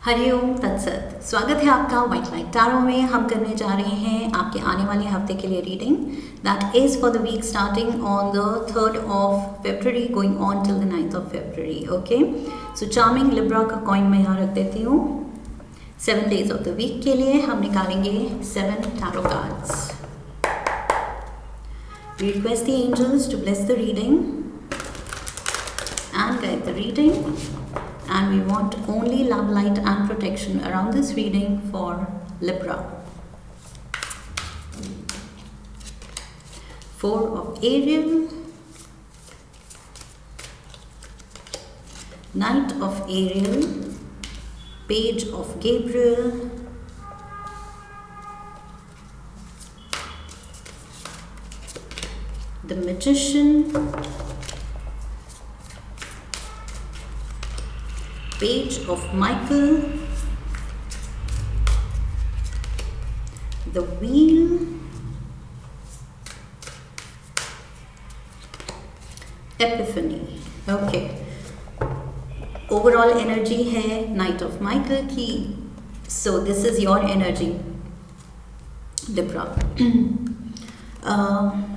हरिओम तत्सत। स्वागत है आपका व्हाइट लाइट टैरो में। हम करने जा रहे हैं आपके आने वाले हफ्ते के लिए reading that is for the week starting on the 3rd of February going on till the 9th of February। Okay, so charming Libra का कॉइन मैं यहाँ रख देती हूँ। 7 days ऑफ द वीक के लिए हम निकालेंगे 7 tarot cards. We request the angels to bless the reading and guide the reading, and we want only love, light and protection around this reading for Libra. 4 of Ariel, Knight of Ariel, Page of Gabriel, the Magician, Page of Michael, the Wheel, Epiphany. Okay, overall energy है Knight of Michael की, so this is your energy Libra.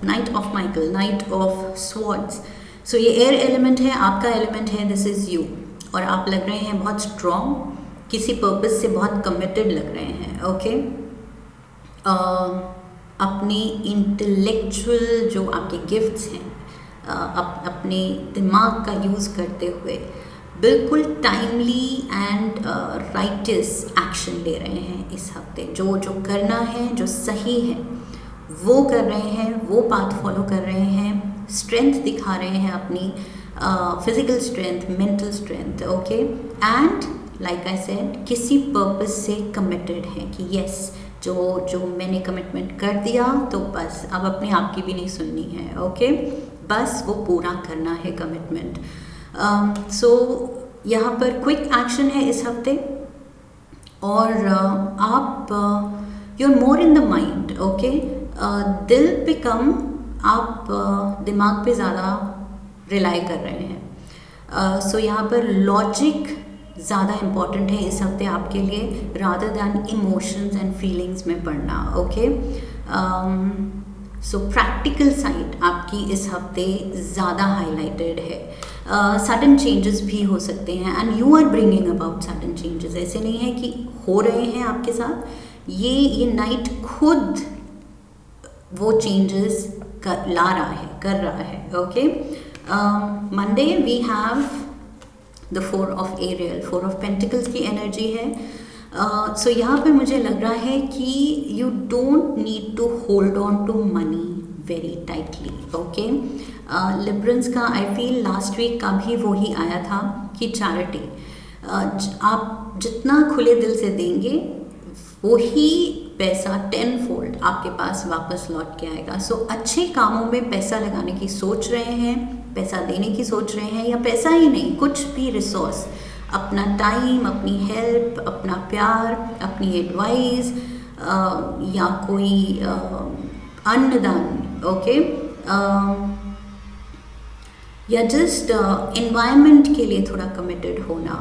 Knight of Michael, Knight of Swords. So ये air element है, आपका element है, this is you, और आप लग रहे हैं बहुत स्ट्रॉन्ग, किसी पर्पस से बहुत कमिटेड लग रहे हैं। ओके, अपने इंटेलेक्चुअल जो आपके गिफ्ट्स हैं, अपने दिमाग का यूज़ करते हुए बिल्कुल टाइमली एंड राइटियस एक्शन ले रहे हैं इस हफ्ते। जो जो करना है, जो सही है वो कर रहे हैं, वो पाथ फॉलो कर रहे हैं, स्ट्रेंथ दिखा रहे हैं अपनी, physical strength, mental strength. Okay, and like I said, किसी पर्पस से कमिटेड है कि यस, जो मैंने कमिटमेंट कर दिया तो बस अब अपने आप की भी नहीं सुननी है। ओके, बस वो पूरा करना है कमिटमेंट। सो यहाँ पर क्विक एक्शन है इस हफ्ते, और आप you are more in the mind. Okay, दिल पे कम, आप दिमाग पे ज़्यादा रिलाई कर रहे हैं। सो यहाँ पर लॉजिक ज़्यादा इम्पॉर्टेंट है इस हफ्ते आपके लिए, rather than emotions and feelings में पढ़ना। ओके, सो प्रैक्टिकल साइड आपकी इस हफ्ते ज़्यादा हाईलाइटेड है। सडन चेंजेस भी हो सकते हैं, and you are bringing about sudden changes. ऐसे नहीं है कि हो रहे हैं आपके साथ, ये नाइट खुद वो चेंजेस ला रहा है, कर रहा है। Okay, Monday we have the 4 of Ariel, 4 of Pentacles की एनर्जी है। सो यहाँ पे मुझे लग रहा है कि you don't need to hold on to money very tightly. Okay, Librans का आई फील लास्ट वीक का भी वही आया था कि चैरिटी, आप जितना खुले दिल से देंगे वही पैसा 10-fold आपके पास वापस लौट के आएगा। सो अच्छे कामों में पैसा लगाने की सोच रहे हैं, पैसा देने की सोच रहे हैं, या पैसा ही नहीं, कुछ भी रिसोर्स, अपना टाइम, अपनी हेल्प, अपना प्यार, अपनी एडवाइस, या कोई अन्नदान। ओके, या जस्ट एनवायरनमेंट के लिए थोड़ा कमिटेड होना,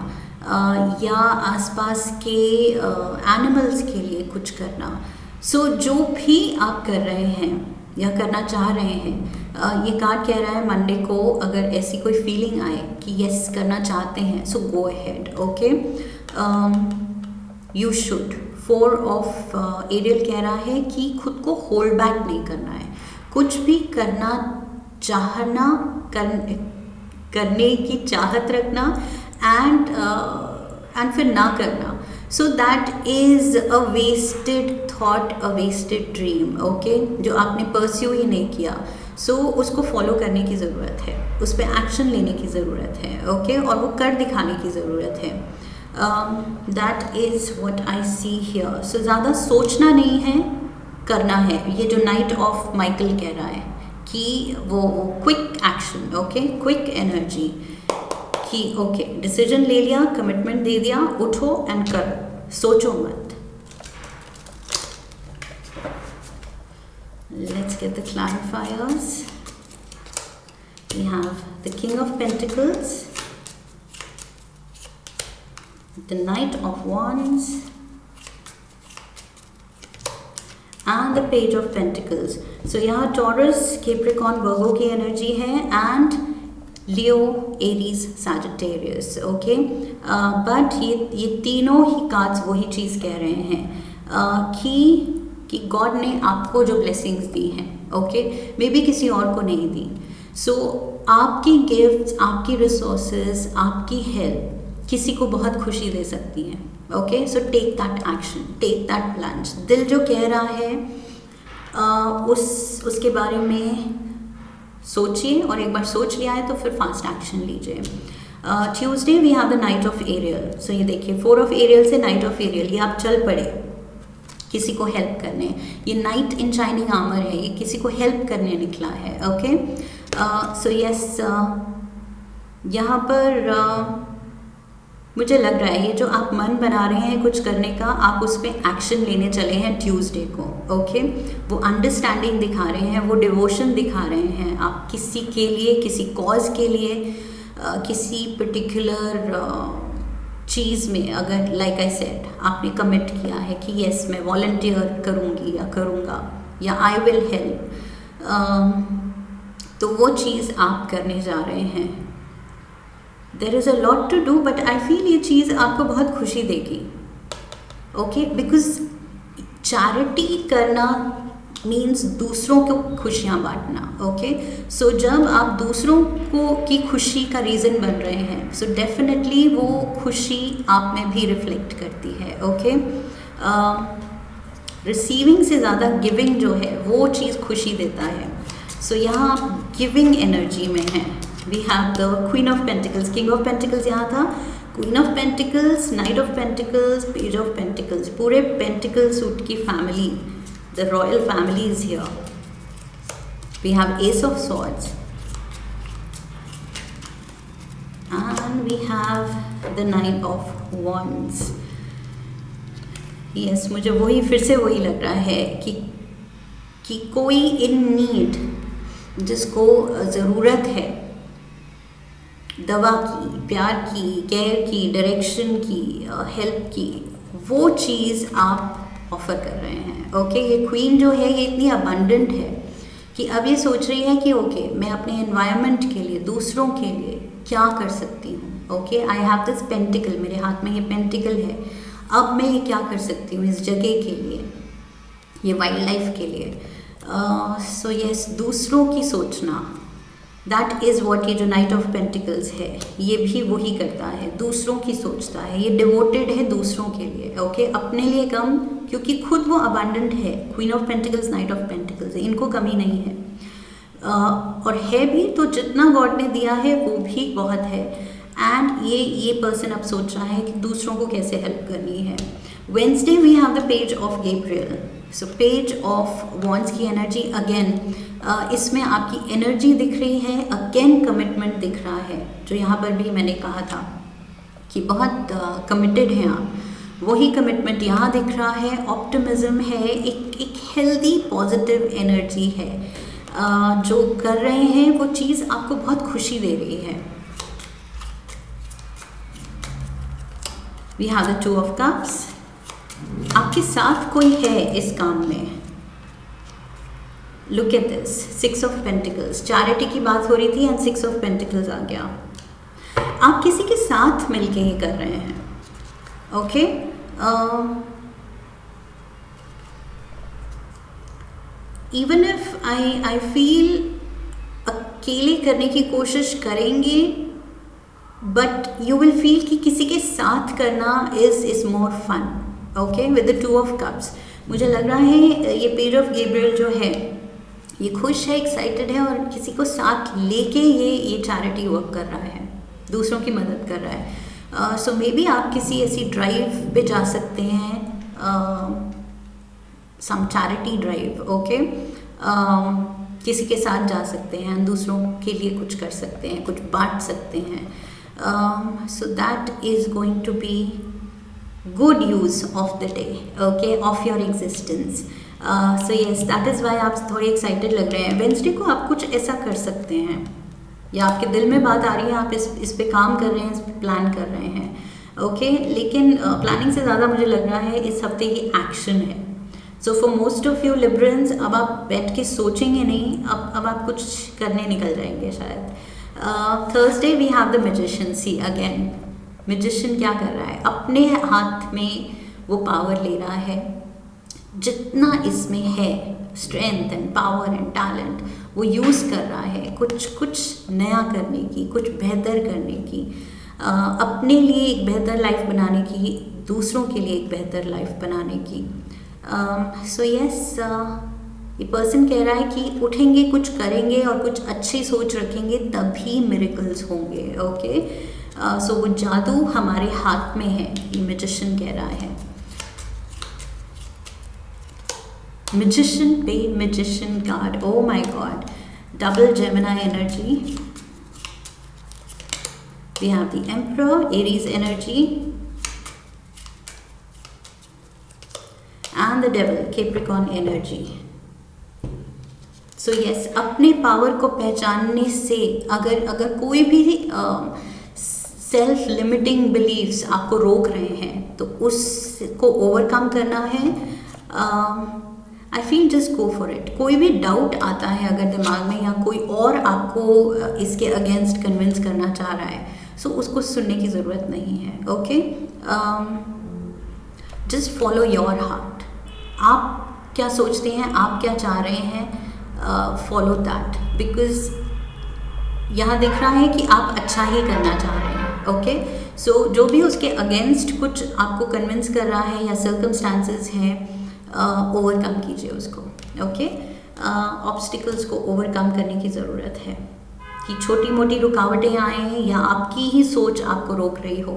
या आसपास के एनिमल्स के लिए कुछ करना। सो जो भी आप कर रहे हैं या करना चाह रहे हैं, ये कार्ड कह रहा है मंडे को अगर ऐसी कोई फीलिंग आए कि यस करना चाहते हैं, so go ahead. Okay, you should. 4 of Ariel कह रहा है कि खुद को होल्ड बैक नहीं करना है, कुछ भी करना चाहना, करने की चाहत रखना, एंड फिर ना करना। So that is a wasted thought, a wasted dream. Okay, जो आपने परस्यू ही नहीं किया, सो उसको फॉलो करने की ज़रूरत है, उस पर एक्शन लेने की ज़रूरत है। ओके, और वो कर दिखाने की ज़रूरत है। That is what I see here. So ज़्यादा सोचना नहीं है, करना है। ये जो नाइट ऑफ माइकल कह रहा है कि वो quick action, okay, quick energy कि ओके, डिसीजन ले लिया, कमिटमेंट दे दिया, उठो एंड करो, सोचो मत। Let's get the clarifiers. We have the King of Pentacles, the Knight of Wands, and the Page of Pentacles. So यहाँ Taurus, Capricorn, Virgo की एनर्जी है and Leo, Aries, Sagittarius. Okay, but ये तीनों ही cards वही चीज़ कह रहे हैं कि गॉड ने आपको जो ब्लेसिंग्स दी हैं, ओके, मे बी किसी और को नहीं दी. सो आपकी गिफ्ट्स, आपकी रिसोर्सेज, आपकी हेल्प किसी को बहुत खुशी दे सकती हैं. Okay, so take that action, take that plunge. दिल जो कह रहा है उसके बारे में सोचिए, और एक बार सोच लिया है तो फिर फास्ट एक्शन लीजिए. Tuesday we have the knight of Ariel. So ये देखिए 4 ऑफ एरियल से नाइट ऑफ एरियल, ये आप चल पड़े किसी को हेल्प करने. ये नाइट इन शाइनिंग आर्मर है, ये किसी को हेल्प करने निकला है. ओके, सो यस, यहाँ पर मुझे लग रहा है ये जो आप मन बना रहे हैं कुछ करने का, आप उस पर एक्शन लेने चले हैं ट्यूसडे को. ओके, वो अंडरस्टैंडिंग दिखा रहे हैं, वो डिवोशन दिखा रहे हैं. आप किसी के लिए, किसी कॉज के लिए, किसी पर्टिकुलर चीज़ में अगर लाइक आई सेड आपने कमिट किया है कि यस मैं वॉलंटियर करूँगी या करूँगा या आई विल हेल्प, तो वो चीज़ आप करने जा रहे हैं. There is a lot to do, but I feel ये चीज़ आपको बहुत खुशी देगी. ओके, बिकॉज चैरिटी करना मीन्स दूसरों को खुशियाँ बांटना. ओके, सो जब आप दूसरों को की खुशी का रीज़न बन रहे हैं, सो डेफिनेटली वो खुशी आप में भी रिफ्लेक्ट करती है. ओके, रिसीविंग से ज़्यादा गिविंग जो है वो चीज़ खुशी देता है. सो यहाँ आप गिविंग एनर्जी में हैं. We have the queen of pentacles, king of pentacles यहाँ था, queen of pentacles, knight of pentacles, page of pentacles. पूरे पेंटिकल सूट की family, the royal family is here. We have ace of swords and we have the nine of wands. Yes, मुझे वही फिर से वही लग रहा है कि कोई इन नीड, जिसको ज़रूरत है दवा की, प्यार की, केयर की, डायरेक्शन की, हेल्प की, वो चीज़ आप ऑफ़र कर रहे हैं. ओके, ये क्वीन जो है ये इतनी अबंडेंट है कि अब ये सोच रही है कि ओके मैं अपने एनवायरनमेंट के लिए, दूसरों के लिए क्या कर सकती हूँ. Okay, I have this pentacle, मेरे हाथ में ये पेंटिकल है, अब मैं ये क्या कर सकती हूँ इस जगह के लिए, ये वाइल्ड लाइफ के लिए. सो यस, दूसरों की सोचना, दैट इज़ वॉट ये जो नाइट ऑफ पेंटिकल्स है ये भी वही करता है, दूसरों की सोचता है. ये डिवोटेड है दूसरों के लिए. ओके, अपने लिए कम, क्योंकि खुद वो अबंडेंट है. Queen of pentacles, knight of pentacles, इनको कमी नहीं है. और है भी तो जितना गॉड ने दिया है वो भी बहुत है. एंड ये पर्सन अब सोच रहा है कि दूसरों को कैसे हेल्प करनी है. Wednesday we have the page of Gabriel. So page of wands की एनर्जी अगेन, इसमें आपकी एनर्जी दिख रही है, अगेन कमिटमेंट दिख रहा है, जो यहाँ पर भी मैंने कहा था कि बहुत कमिटेड हैं आप. वही कमिटमेंट यहाँ दिख रहा है. ऑप्टिमिज्म है, एक हेल्दी पॉजिटिव एनर्जी है. जो कर रहे हैं वो चीज़ आपको बहुत खुशी दे रही है. We have the two of cups. आपके साथ कोई है इस काम में. Look at this, 6 of pentacles. Charity की बात हो रही थी एंड 6 ऑफ पेंटिकल्स आ गया. आप किसी के साथ मिलके ही कर रहे हैं. Okay, even if I feel अकेले करने की कोशिश करेंगे, बट यू विल फील कि किसी के साथ करना is more fun. Okay, with the two of cups मुझे लग रहा है ये पेज ऑफ गैब्रियल जो है ये खुश है, एक्साइटेड है, और किसी को साथ लेके ये चैरिटी वर्क कर रहा है, दूसरों की मदद कर रहा है. सो मे बी आप किसी ऐसी ड्राइव पे जा सकते हैं, सम चैरिटी ड्राइव. ओके, किसी के साथ जा सकते हैं, दूसरों के लिए कुछ कर सकते हैं, कुछ बांट सकते हैं. So that is going to be good use of the day. Okay, of your existence. So yes, that is why आप थोड़े एक्साइटेड लग रहे हैं. वेंसडे को आप कुछ ऐसा कर सकते हैं, या आपके दिल में बात आ रही है, आप इस पे काम कर रहे हैं, इस पे प्लान कर रहे हैं. ओके लेकिन प्लानिंग से ज़्यादा मुझे लग रहा है इस हफ्ते की एक्शन है. So for most of you Librans, अब आप बैठ के सोचेंगे नहीं, अब आप कुछ करने निकल जाएंगे शायद. Thursday we have the magician. See again, magician क्या कर रहा है? अपने हाथ में वो पावर ले रहा है. जितना इसमें है strength and power and talent, वो यूज़ कर रहा है कुछ नया करने की, कुछ बेहतर करने की, अपने लिए एक बेहतर लाइफ बनाने की, दूसरों के लिए एक बेहतर लाइफ बनाने की. सो यस, ये पर्सन कह रहा है कि उठेंगे, कुछ करेंगे और कुछ अच्छी सोच रखेंगे, तभी मिरेकल्स होंगे. ओके, सो वो जादू हमारे हाथ में है, ये मैजिशियन कह रहा है. Magician पे magician card, oh my god, double Gemini energy. We have the Emperor, Aries energy, and the Devil, Capricorn energy. So yes, अपने पावर को पहचानने से अगर कोई भी सेल्फ लिमिटिंग बिलीव्स आपको रोक रहे हैं तो उसको ओवरकम करना है. I feel just go for it. कोई भी डाउट आता है अगर दिमाग में, या कोई और आपको इसके अगेंस्ट कन्विंस करना चाह रहा है, सो उसको सुनने की ज़रूरत नहीं है. Okay, just follow your heart. आप क्या सोचते हैं, आप क्या चाह रहे हैं, फॉलो दैट. बिकॉज यहाँ दिख रहा है कि आप अच्छा ही करना चाह रहे हैं. ओके, सो जो भी उसके अगेंस्ट कुछ आपको कन्विंस कर रहा है या सर्कमस्टांसेस हैं, ओवरकम कीजिए उसको. ओके, ऑब्स्टिकल्स को ओवरकम करने की ज़रूरत है. कि छोटी मोटी रुकावटें आए हैं या आपकी ही सोच आपको रोक रही हो,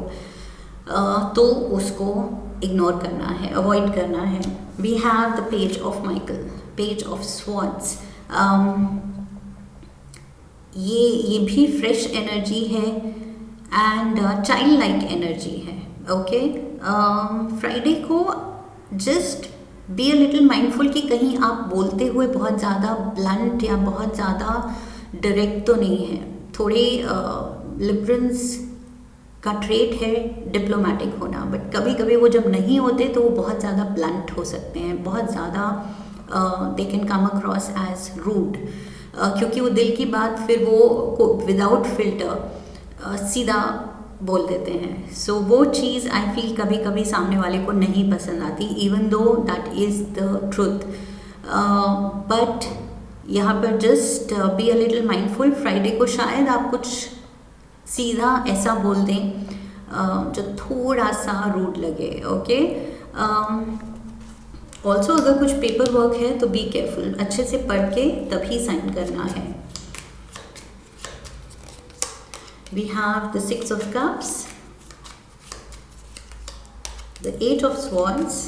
तो उसको इग्नोर करना है, अवॉइड करना है. We have the page of Michael, page of swords. ये भी फ्रेश एनर्जी है एंड चाइल्ड लाइक एनर्जी है. ओके, फ्राइडे को just be a little mindful कि कहीं आप बोलते हुए बहुत ज़्यादा ब्लंट या बहुत ज़्यादा डायरेक्ट तो नहीं है. थोड़े लिबरल्स का ट्रेट है डिप्लोमेटिक होना, बट कभी कभी वो जब नहीं होते तो वो बहुत ज़्यादा ब्लंट हो सकते हैं, बहुत ज़्यादा they can come across as rude, क्योंकि वो दिल की बात फिर वो विदाउट फिल्टर सीधा बोल देते हैं. सो वो चीज़ आई फील कभी कभी सामने वाले को नहीं पसंद आती, even though that is the truth. But यहाँ पर just be a little mindful. Friday को शायद आप कुछ सीधा ऐसा बोल दें जो थोड़ा सा रूड लगे. ओके, ऑल्सो अगर कुछ पेपर वर्क है तो बी केयरफुल, अच्छे से पढ़ के तभी साइन करना है. We have the Six of Cups, the Eight of Swords,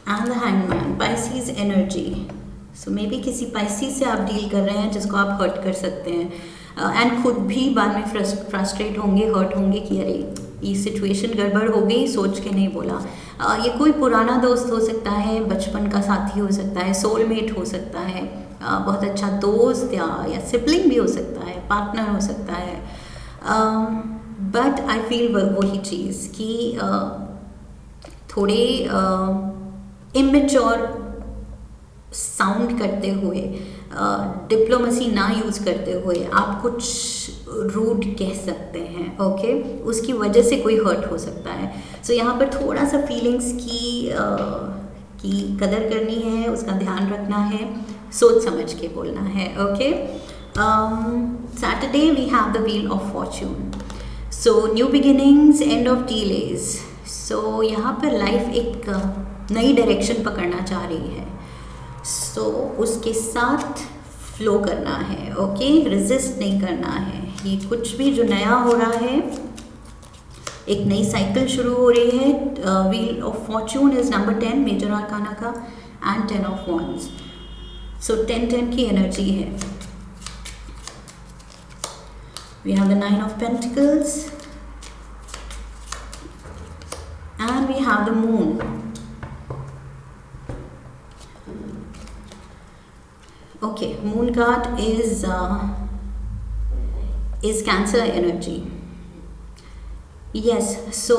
and the Hangman, Pisces energy. So maybe किसी Pisces से आप डील कर रहे हैं जिसको आप हर्ट कर सकते हैं, एंड खुद भी बाद में फ्रस्ट्रेट होंगे, हर्ट होंगे कि अरे ये सिचुएशन गड़बड़ हो गई, सोच के नहीं बोला. ये कोई पुराना दोस्त हो सकता है, बचपन का साथी हो सकता है, सोलमेट हो सकता है, बहुत अच्छा दोस्त या सिबलिंग भी हो सकता है, पार्टनर हो सकता है. बट आई फील वही चीज़ कि थोड़े इमेच्योर साउंड करते हुए, डिप्लोमेसी ना यूज़ करते हुए आप कुछ रूड कह सकते हैं. ओके, उसकी वजह से कोई हर्ट हो सकता है. सो यहाँ पर थोड़ा सा फीलिंग्स की कदर करनी है, उसका ध्यान रखना है, सोच समझ के बोलना है. Okay, Saturday we have the wheel of fortune. So new beginnings, end of delays. So यहाँ पर लाइफ एक नई डायरेक्शन पकड़ना चाह रही है, सो उसके साथ फ्लो करना है. ओके, रेजिस्ट नहीं करना है. ये कुछ भी जो नया हो रहा है, एक नई साइकिल शुरू हो रही है. Wheel of fortune is number 10 major arcana का, एंड 10 ऑफ wands. सो 10-10 की एनर्जी है. We have the 9 of pentacles and we have the moon. Okay, moon card is Cancer energy. Yes, so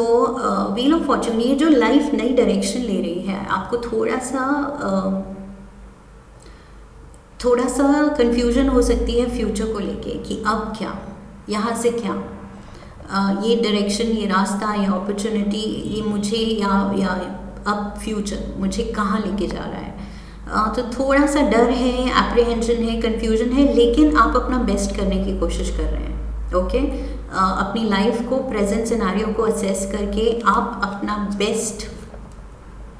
wheel of fortune, ये जो life नई direction ले रही है, आपको थोड़ा सा कंफ्यूजन हो सकती है फ्यूचर को लेके कि अब क्या, यहाँ से क्या, ये डायरेक्शन, ये रास्ता, ये अपॉर्चुनिटी, ये मुझे या अब फ्यूचर मुझे कहाँ लेके जा रहा है। तो थोड़ा सा डर है, एप्रीहेंशन है, कंफ्यूजन है, लेकिन आप अपना बेस्ट करने की कोशिश कर रहे हैं। ओके, अपनी लाइफ को, प्रेजेंट सिनेरियो को असेस करके आप अपना बेस्ट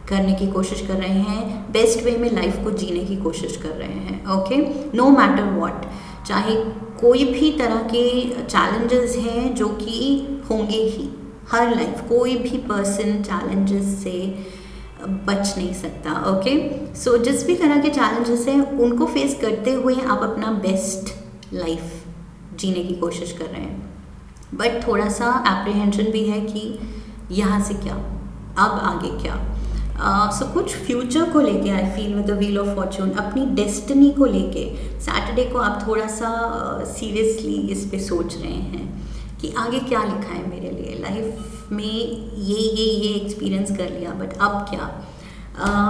करने की कोशिश कर रहे हैं, बेस्ट वे में लाइफ को जीने की कोशिश कर रहे हैं। ओके, नो मैटर व्हाट, चाहे कोई भी तरह के चैलेंजेस हैं जो कि होंगे ही, हर लाइफ, कोई भी पर्सन चैलेंजेस से बच नहीं सकता। ओके, सो जिस भी तरह के चैलेंजेस हैं उनको फेस करते हुए आप अपना बेस्ट लाइफ जीने की कोशिश कर रहे हैं, बट थोड़ा सा एप्रीहेंशन भी है कि यहाँ से क्या, अब आगे क्या। सो कुछ फ्यूचर को लेके I feel with the wheel of Fortune, अपनी डेस्टिनी को लेके सैटरडे को आप थोड़ा सा सीरियसली इस पे सोच रहे हैं कि आगे क्या लिखा है मेरे लिए लाइफ में, ये एक्सपीरियंस कर लिया, बट अब क्या।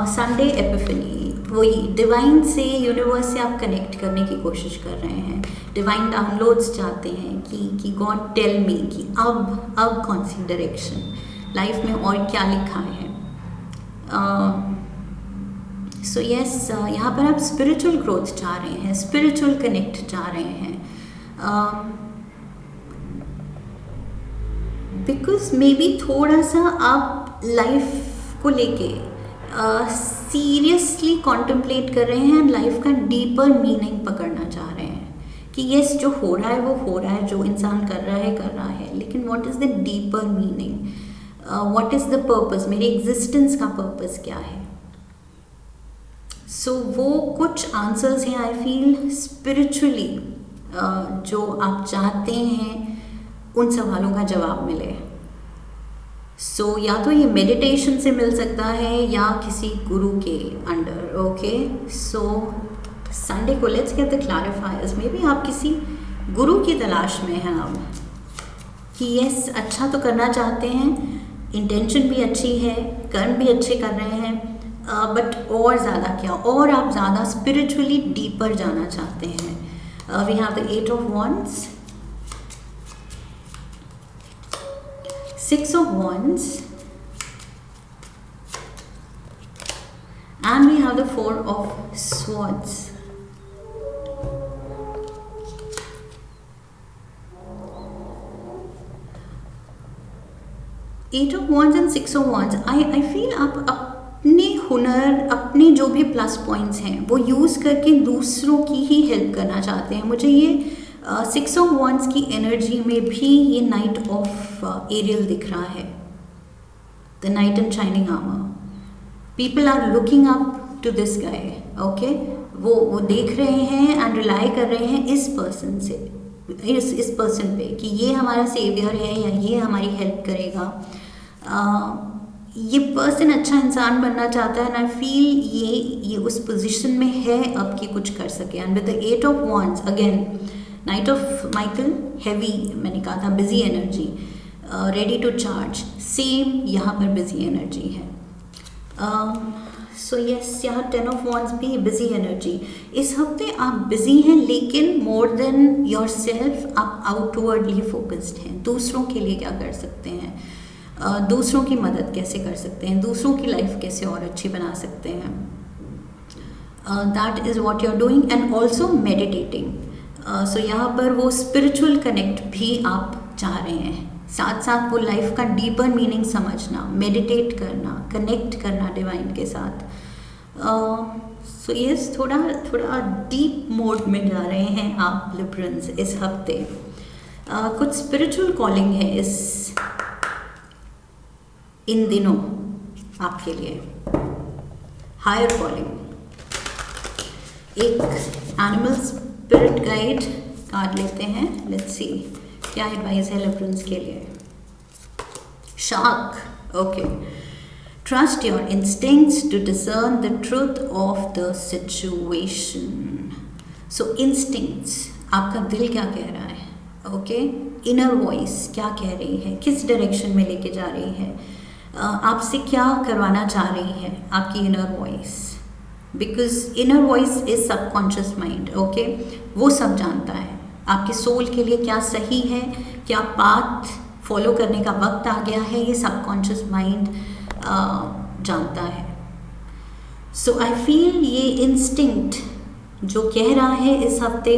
संडे एपिफनी, वही डिवाइन से, यूनिवर्स से आप कनेक्ट करने की कोशिश कर रहे हैं, डिवाइन डाउनलोड्स चाहते हैं कि गॉड टेल मी कि अब कौन सी डायरेक्शन लाइफ में और क्या लिखा है। सो यस, यहाँ पर आप स्पिरिचुअल ग्रोथ चाह रहे हैं, स्पिरिचुअल कनेक्ट चाह रहे हैं, बिकॉज मे बी थोड़ा सा आप लाइफ को लेके सीरियसली कॉन्टम्पलेट कर रहे हैं, लाइफ का डीपर मीनिंग पकड़ना चाह रहे हैं कि यस, जो हो रहा है वो हो रहा है, जो इंसान कर रहा है, लेकिन what is the deeper meaning, what is the purpose, मेरी एग्जिस्टेंस का पर्पस क्या है। सो वो कुछ आंसर्स हैं आई फील स्पिरिचुअली, जो आप चाहते हैं उन सवालों का जवाब मिले। सो या तो ये मेडिटेशन से मिल सकता है या किसी गुरु के अंडर। ओके, सो संडे को let's get the clarifiers. Maybe आप किसी गुरु की तलाश में हैं अब कि यस, अच्छा तो करना चाहते हैं, इंटेंशन भी अच्छी है, कर्म भी अच्छे कर रहे हैं, बट और ज़्यादा क्या, और आप ज़्यादा स्पिरिचुअली डीपर जाना चाहते हैं। We have the 8 of Wands, 6 of Wands, and we have the 4 of Swords. Eight of Wands and 6 of Wands, I feel आप अपने हुनर, अपने जो भी प्लस पॉइंट्स हैं वो यूज़ करके दूसरों की ही हेल्प करना चाहते हैं। मुझे ये 6 of Wands की एनर्जी में भी ये नाइट ऑफ एरियल दिख रहा है, the knight in shining armour. People are looking up to this guy. Okay, वो देख रहे हैं एंड रिलाई कर रहे हैं इस पर्सन से, इस पर्सन पे कि ये हमारा सेवियर है या ये हमारी हेल्प करेगा। ये पर्सन अच्छा इंसान बनना चाहता है, एंड आई फील ये उस पोजीशन में है अब कि कुछ कर सके। And with the 8 of Wands again, knight of Michael, heavy, मैंने कहा था busy energy, ready to charge, same यहाँ पर बिजी एनर्जी है। सो यस, यहाँ 10 of Wands भी बिजी एनर्जी। इस हफ्ते आप बिजी हैं, लेकिन मोर देन योर सेल्फ आप आउटवर्डली फोकस्ड हैं। दूसरों के लिए क्या कर सकते हैं, दूसरों की मदद कैसे कर सकते हैं, दूसरों की लाइफ कैसे और अच्छी बना सकते हैं, that is what you are doing. And also meditating. So यहाँ पर वो स्पिरिचुअल कनेक्ट भी आप चाह रहे हैं, साथ साथ वो लाइफ का डीपर मीनिंग समझना, मेडिटेट करना, कनेक्ट करना डिवाइन के साथ। सो यस, थोड़ा डीप मोड में जा रहे हैं आप लिब्रन्स इस हफ्ते। कुछ स्पिरिचुअल कॉलिंग है इन दिनों आपके लिए, हायर कॉलिंग। एक एनिमल स्पिरिट गाइड कार्ड लेते हैं, लेट्स सी क्या एडवाइस है लिब्रन्स के लिए। Shark, okay, trust your instincts to discern the truth of the situation. So instincts, आपका दिल क्या कह रहा है, ओके, इनर वॉइस क्या कह रही है, किस डायरेक्शन में लेके जा रही है, आपसे क्या करवाना चाह रही है आपकी inner voice. Because inner voice is subconscious mind, okay, वो सब जानता है आपके सोल के लिए क्या सही है, क्या पाथ फॉलो करने का वक्त आ गया है, ये सबकॉन्शियस माइंड जानता है। सो आई फील ये इंस्टिंक्ट जो कह रहा है इस हफ्ते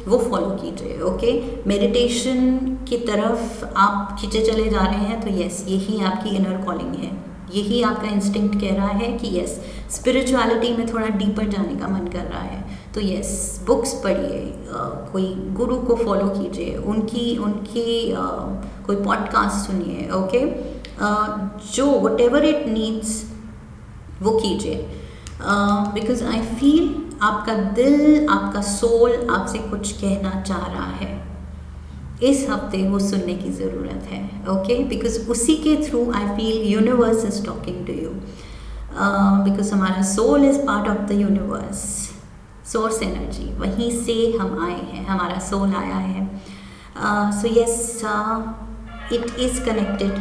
वो फॉलो कीजिए, ओके। मेडिटेशन की तरफ आप खींचे चले जा रहे हैं तो यस, यही आपकी इनर कॉलिंग है, यही आपका इंस्टिंक्ट कह रहा है कि यस, स्पिरिचुअलिटी में थोड़ा डीपर जाने का मन कर रहा है तो यस, बुक्स पढ़िए, कोई गुरु को फॉलो कीजिए, उनकी कोई पॉडकास्ट सुनिए, ओके। जो वट एवर इट नीड्स वो कीजिए, बिकॉज आई फील आपका दिल, आपका सोल आपसे कुछ कहना चाह रहा है, इस हफ्ते वो सुनने की ज़रूरत है, ओके। बिकॉज उसी के through I feel universe is talking to you, because हमारा soul is part of the universe, source energy, वहीं से हम आए हैं, हमारा सोल आया है। So yes, it is connected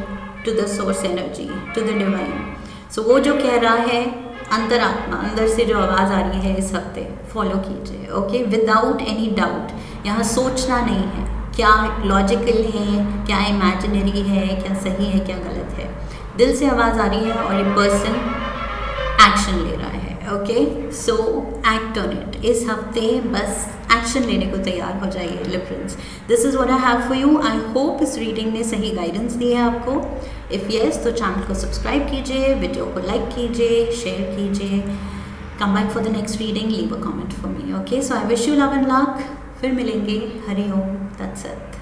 to the source energy, to the divine. So वो जो कह रहा है, अंतरात्मा, अंदर से जो आवाज़ आ रही है इस हफ्ते, फॉलो कीजिए, ओके, विदाउट एनी डाउट। यहाँ सोचना नहीं है क्या लॉजिकल है, क्या इमेजिनरी है, क्या सही है, क्या गलत है। दिल से आवाज़ आ रही है और ये पर्सन एक्शन ले रहा है, okay. So act on it. इस हफ्ते बस एक्शन लेने को तैयार हो जाइए liberals. This is what I have for you. I hope इस रीडिंग ने सही गाइडेंस दी है आपको। इफ़ येस तो चैनल को सब्सक्राइब कीजिए, वीडियो को लाइक कीजिए, शेयर कीजिए। Come back for the next reading, leave a comment for me, okay. So I wish you love and luck. फिर मिलेंगे। हरि ओम तत्सत।